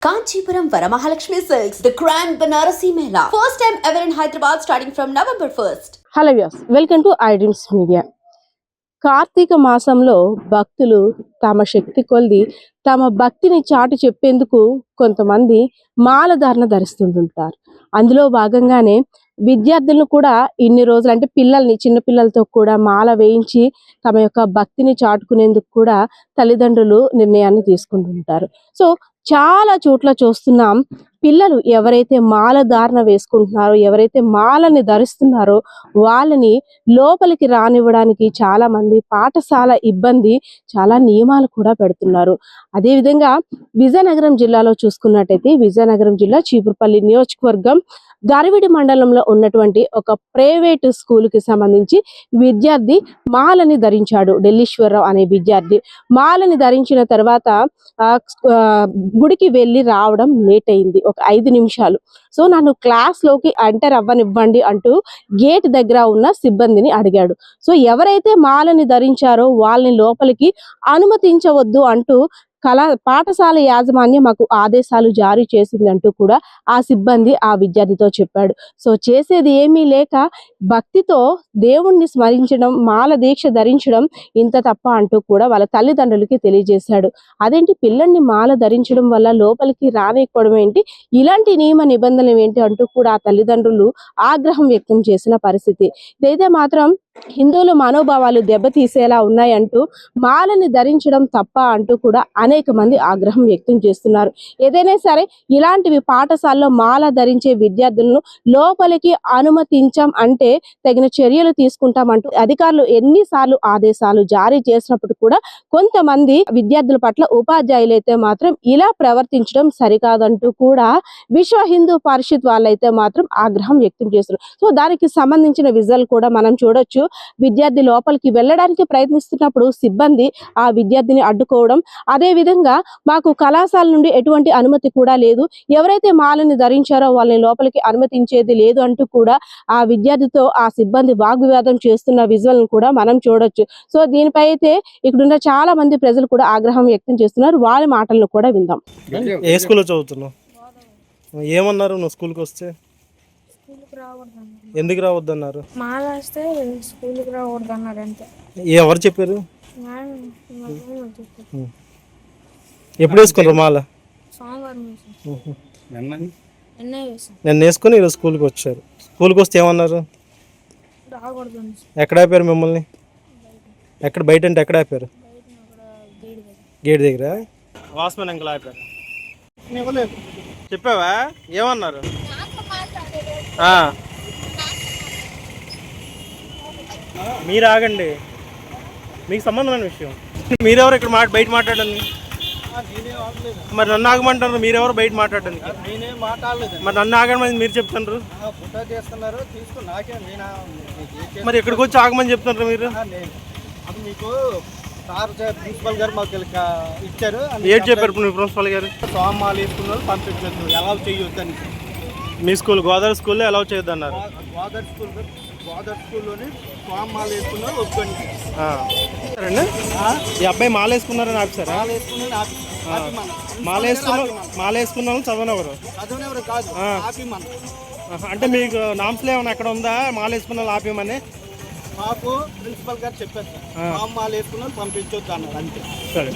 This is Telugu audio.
Kanchipuram Varamahalakshmi Silks, the Grand Banarasi Mela. First time ever in Hyderabad starting from November 1st. Hello views, welcome to iDreams media. Kartika మాసంలో భక్తులు తమ శక్తి కొలిది తమ భక్తిని చాటు చెప్పేందుకు కొంతమంది మాలధారణ ధరిస్తుంటుంటారు. అందులో భాగంగానే విద్యార్థులను కూడా ఇన్ని రోజులు అంటే పిల్లల్ని చిన్న పిల్లలతో కూడా మాల వేయించి తమ యొక్క భక్తిని చాటుకునేందుకు కూడా తల్లిదండ్రులు నిర్ణయాన్ని తీసుకుంటుంటారు. సో చాలా చోట్ల చూస్తున్నాం, పిల్లలు ఎవరైతే మాల ధారణ వేసుకుంటున్నారో, ఎవరైతే మాలని ధరిస్తున్నారో వాళ్ళని లోపలికి రానివ్వడానికి చాలా మంది పాఠశాల ఇబ్బంది చాలా నియమాలు కూడా పెడుతున్నారు. అదేవిధంగా విజయనగరం జిల్లాలో చూసుకున్నట్టయితే విజయనగరం జిల్లా చీపురుపల్లి నియోజకవర్గం గరివిడి మండలంలో ఉన్నటువంటి ఒక ప్రైవేట్ స్కూల్ కి సంబంధించి విద్యార్థి మాలని ధరించాడు. ఢిల్లీశ్వరరావు అనే విద్యార్థి మాలని ధరించిన తర్వాత గుడికి వెళ్ళి రావడం లేట్ అయింది, ఒక 5 నిమిషాలు. సో నన్ను క్లాస్ లోకి ఎంటర్ అవ్వనివ్వండి అంటూ గేట్ దగ్గర ఉన్న సిబ్బందిని అడిగాడు. సో ఎవరైతే మాలని ధరించారో వాళ్ళని లోపలికి అనుమతించవద్దు అంటూ పాఠశాల యాజమాన్యం మాకు ఆదేశాలు జారీ చేసిందంటూ కూడా ఆ సిబ్బంది ఆ విద్యార్థితో చెప్పాడు. సో చేసేది ఏమీ లేక భక్తితో దేవుణ్ణి స్మరించడం, మాల దీక్ష ధరించడం ఇంత తప్ప అంటూ కూడా వాళ్ళ తల్లిదండ్రులకి తెలియజేశాడు. అదేంటి పిల్లల్ని మాల ధరించడం వల్ల లోపలికి రానివ్వడం ఏంటి, ఇలాంటి నియమ నిబంధనలు ఏంటి అంటూ కూడా ఆ తల్లిదండ్రులు ఆగ్రహం వ్యక్తం చేసిన పరిస్థితి. ఇదైతే మాత్రం హిందువుల మనోభావాలు దెబ్బతీసేలా ఉన్నాయంటూ మాలని ధరించడం తప్ప అంటూ కూడా అనేక మంది ఆగ్రహం వ్యక్తం చేస్తున్నారు. ఏదైనా సరే ఇలాంటివి పాఠశాలలో మాల ధరించే విద్యార్థులను లోపలికి అనుమతించాం అంటే తగిన చర్యలు తీసుకుంటామంటూ అధికారులు ఎన్నిసార్లు ఆదేశాలు జారీ చేసినప్పుడు కూడా కొంతమంది విద్యార్థుల పట్ల ఉపాధ్యాయులు అయితే మాత్రం ఇలా ప్రవర్తించడం సరికాదంటూ కూడా విశ్వ హిందూ పరిషత్ వాళ్ళైతే మాత్రం ఆగ్రహం వ్యక్తం చేస్తున్నారు. సో దానికి సంబంధించిన విజువల్ కూడా మనం చూడొచ్చు. విద్యార్థి లోపలికి వెళ్ళడానికి ప్రయత్నిస్తున్నప్పుడు సిబ్బంది ఆ విద్యార్థిని అడ్డుకోవడం, అదే విధంగా మాకు కళాశాల నుండి ఎటువంటి అనుమతి కూడా లేదు, ఎవరైతే మాలని ధరించారో వాళ్ళని లోపలికి అనుమతించేది లేదు అంటూ కూడా ఆ విద్యార్థితో ఆ సిబ్బంది వాగ్వివాదం చేస్తున్న విజువల్ కూడా మనం చూడొచ్చు. సో దీనిపై అయితే ఇక్కడున్న చాలా మంది ప్రజలు కూడా ఆగ్రహం వ్యక్తం చేస్తున్నారు. వాళ్ళ మాటలను కూడా విందాం. ఏ స్కూల్లో చదువుతున్నావు? ఏమన్నారు నువ్వు స్కూల్కి వస్తే? ఎందుకు రావద్దన్నారు? మాల వస్తే స్కూల్కి రావద్దు అన్నారు అంతే. ఎవరు చెప్పారు? ఎప్పుడు వేసుకున్నారు మాల? సోమవారం నేను వేసుకుని ఈరోజు స్కూల్కి వచ్చారు. స్కూల్కి వస్తే ఏమన్నారు? రాకూడదు. ఎక్కడ ఆపారు మిమ్మల్ని? ఎక్కడ బయట అంటే ఎక్కడ ఆపారు? గేట్ దగ్గర వాచ్మెన్ అంకుల్ ఆపారు. చెప్పావా? ఏమన్నారు? మీరు ఆగండి, మీకు సంబంధమైన విషయం. మీరెవరు ఇక్కడ బయట మాట్లాడండి? మరి నన్ను ఆగమంటారు, మీరెవరు బయట మాట్లాడండి? మరి నన్ను ఆగమని మీరు చెప్తున్నారు, మరి ఎక్కడికి వచ్చి ఆగమని చెప్తున్నారు మీరు? మీకు ప్రిన్సిపల్ గారు మాకు ఇచ్చారు. ఏం చెప్పారు ప్రిన్సిపల్ గారు? సోమాలు వేసుకున్నారు, పంపించచ్చు, ఎలా చేయొద్దని. మీ స్కూల్ గోదావరి స్కూల్లో ఎలా చేయొద్దు అన్నారు? గోదావరి స్కూల్లోని సోమాలు వేసుకున్నారు, ఒప్పుకొని. ఈ అబ్బాయి మాల వేసుకున్నారని ఆపిస్తారా? మాల వేసుకున్న చదవనెవరు కాదు, అంటే మీకు నామ్స్లో ఏమైనా ఎక్కడ ఉందా మాల వేసుకున్న వాళ్ళు ఆపేమని? మాకు ప్రిన్సిపల్ గారు చెప్పారు, సోమాలు వేసుకున్నారు పంపించొద్దు అన్నారు అంతే. సరే.